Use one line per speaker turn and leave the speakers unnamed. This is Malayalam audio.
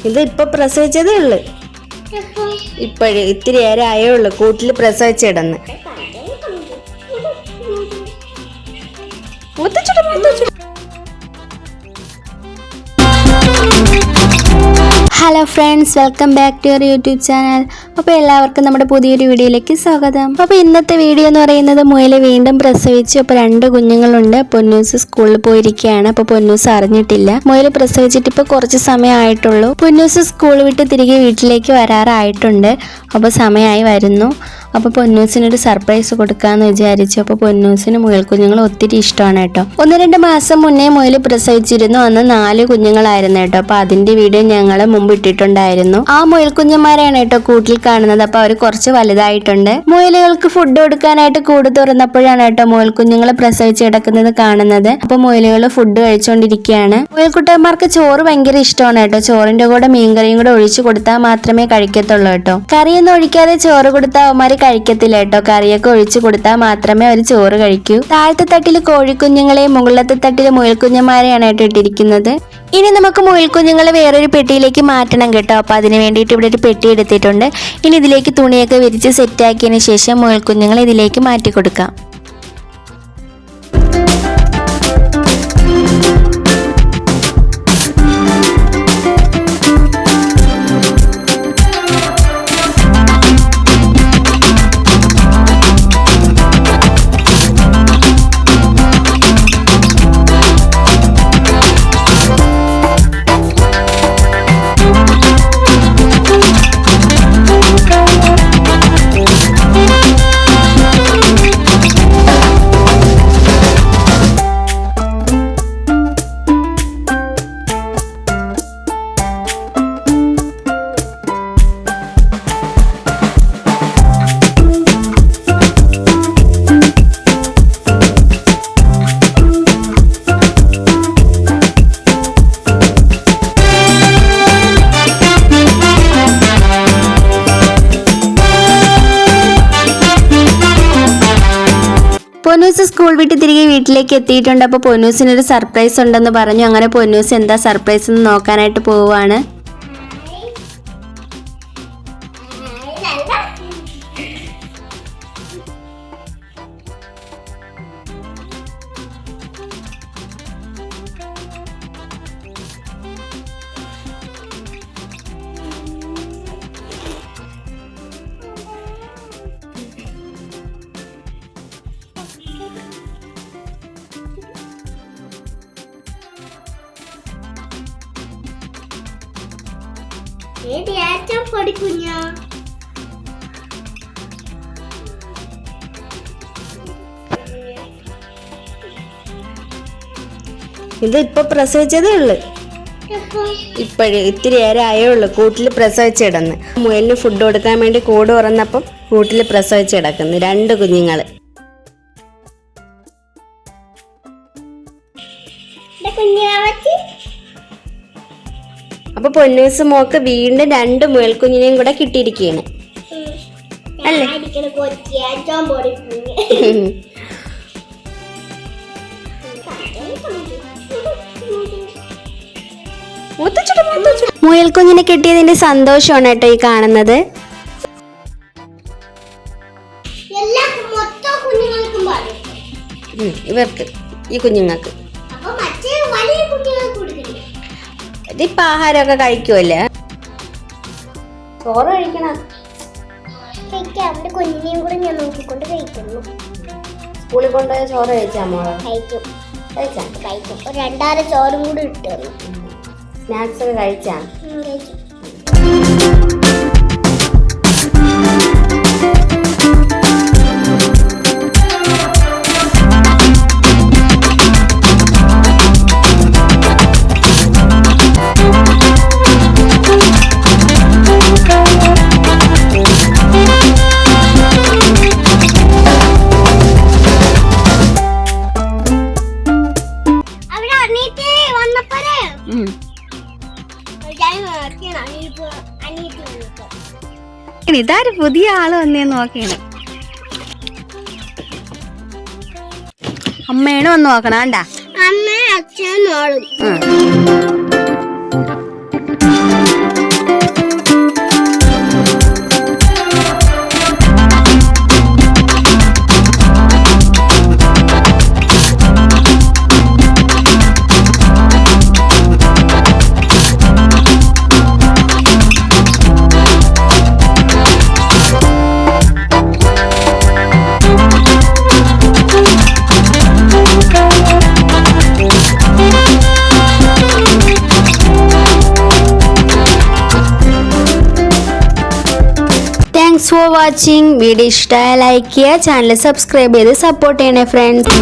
ഇത് ഇപ്പൊ പ്രസവിച്ചതേ ഉള്ളു. ഇപ്പോഴേ ഇത്തിരി നേരം ആയേ ഉള്ളു കൂട്ടിൽ പ്രസവിച്ചിടന്ന്. Hello friends, welcome back to your YouTube channel. അപ്പോൾ എല്ലാവർക്കും നമ്മുടെ പുതിയൊരു വീഡിയോയിലേക്ക് സ്വാഗതം. അപ്പോൾ ഇന്നത്തെ വീഡിയോ എന്ന് പറയുന്നത് മുയൽ വീണ്ടും പ്രസവിച്ചു. അപ്പോൾ 2 കുഞ്ഞുങ്ങളുണ്ട്. പൊന്നൂസ് സ്കൂളിൽ പോയിരിക്കുകയാണ്. അപ്പോൾ പൊന്നൂസ് അറിഞ്ഞിട്ടില്ല. മുയൽ പ്രസവിച്ചിട്ട് ഇപ്പോൾ കുറച്ച് സമയം ആയിട്ടുള്ളൂ. പൊന്നൂസ് സ്കൂൾ വിട്ട് തിരികെ വീട്ടിലേക്ക് വരാറായിട്ടുണ്ട്. അപ്പോൾ സമയമായി വരുന്നു. അപ്പോൾ പൊന്നൂസിനൊരു സർപ്രൈസ് കൊടുക്കാമെന്ന് വിചാരിച്ചു. അപ്പോൾ പൊന്നൂസിന് മുയൽ കുഞ്ഞുങ്ങൾ ഒത്തിരി ഇഷ്ടമാണ് കേട്ടോ. 1-2 മാസം മുന്നേ മുയൽ പ്രസവിച്ചിരുന്നു. അന്ന് 4 കുഞ്ഞുങ്ങളായിരുന്നു കേട്ടോ. അപ്പോൾ അതിന്റെ വീഡിയോ ഞങ്ങൾ മുമ്പ് ഇട്ടിട്ടുണ്ടായിരുന്നു. ആ മുയൽ കുഞ്ഞന്മാരെയാണ് കേട്ടോ കൂട്ടിൽ കാണുന്നത്. അപ്പോൾ അവർ കുറച്ച് വലുതായിട്ടുണ്ട്. മുയലുകൾക്ക് ഫുഡ് കൊടുക്കാനായിട്ട് കൂട് തുറന്നപ്പോഴാണ് കേട്ടോ മുയൽ കുഞ്ഞുങ്ങളെ പ്രസവിച്ച് കിടക്കുന്നത് കാണുന്നത്. അപ്പോൾ മുയലുകൾ ഫുഡ് കഴിച്ചുകൊണ്ടിരിക്കുകയാണ്. മുയൽക്കുട്ടന്മാർക്ക് ചോറ് ഭയങ്കര ഇഷ്ടമാണ് കേട്ടോ. ചോറിന്റെ കൂടെ മീൻകറിയും കൂടെ ഒഴിച്ചു കൊടുത്താൽ മാത്രമേ കഴിക്കത്തുള്ളൂ കേട്ടോ. കറിയൊന്നും ഒഴിക്കാതെ ചോറ് കൊടുത്താൽ അവന്മാര് കഴിക്കത്തില്ല കേട്ടോ. കറിയൊക്കെ ഒഴിച്ചു കൊടുത്താൽ മാത്രമേ അവർ ചോറ് കഴിക്കൂ. താഴത്തെ തട്ടിൽ കോഴിക്കുഞ്ഞുങ്ങളെയും മുകളിലത്തെ തട്ടിൽ മുയൽക്കുഞ്ഞന്മാരെയാണ് കേട്ടോ ഇട്ടിരിക്കുന്നത്. ഇനി നമുക്ക് മുയൽക്കുഞ്ഞുങ്ങളെ വേറൊരു പെട്ടിയിലേക്ക് മാറ്റണം കേട്ടോ. അപ്പോൾ അതിന് വേണ്ടിയിട്ട് ഇവിടെ ഒരു പെട്ടി എടുത്തിട്ടുണ്ട്. ഇനി ഇതിലേക്ക് തുണിയൊക്കെ വിരിച്ച് സെറ്റാക്കിയതിന് ശേഷം മുയൽക്കുഞ്ഞുങ്ങളെ ഇതിലേക്ക് മാറ്റി കൊടുക്കാം. പൊന്നൂസ് സ്കൂൾ വിട്ട് തിരികെ വീട്ടിലേക്ക് എത്തിയിട്ടുണ്ട്. അപ്പോൾ പൊന്നൂസിനൊരു സർപ്രൈസ് ഉണ്ടെന്ന് പറഞ്ഞു. അങ്ങനെ പൊന്നൂസ് എന്താ സർപ്രൈസ് എന്ന് നോക്കാനായിട്ട് പോവുകയാണ്. ഇത് ഇപ്പൊ പ്രസവിച്ചതേ ഉള്ളു. ഇപ്പോഴേ ഇത്തിരി നേരം ആയേ ഉള്ളു കൂട്ടിൽ പ്രസവിച്ചിടന്ന്. മുയലിന് ഫുഡ് കൊടുക്കാൻ വേണ്ടി കൂട് തുറന്നപ്പം കൂട്ടിൽ പ്രസവിച്ചിടക്കുന്നു 2 കുഞ്ഞുങ്ങള്. അപ്പൊ പൊന്നൂസ് മോക്ക് വീണ്ടും 2 മുയൽ കുഞ്ഞിനെയും കൂടെ കിട്ടിയിരിക്കുകയാണ് അല്ലേ? മുയൽ കുഞ്ഞിനെ കിട്ടിയതിന്റെ സന്തോഷമാണ് കേട്ടോ ഈ കാണുന്നത്. ഇവർക്ക് ഈ കുഞ്ഞുങ്ങൾക്ക് ഇതിപ്പോ ആഹാരമൊക്കെ കഴിക്കുമല്ലേ? ചോറ് കഴിക്കണം.
കുഞ്ഞിനെയും കൂടെ ഞാൻ നോക്കിക്കൊണ്ട് കഴിക്കുന്നു.
സ്കൂളിൽ കൊണ്ടുപോയ ചോറ് കഴിച്ചാ മോളെ?
കഴിക്കും. 2-6 ചോറും കൂടി ഇട്ടു.
സ്നാക്സ് ഒക്കെ കഴിച്ചാ?
കഴിച്ചു.
ഇതാര് പുതിയ ആള് വന്നേന്ന് നോക്കിയാണ്. അമ്മയാണ് വന്ന് നോക്കണം കണ്ടാ.
അമ്മ അച്ഛനും മോളും.
Thanks for watching. വീഡിയോ ഇഷ്ടമായ ലൈക്ക് ചെയ്യുക, ചാനൽ സബ്സ്ക്രൈബ് ചെയ്ത് സപ്പോർട്ട് ചെയ്യണേ ഫ്രണ്ട്സ്.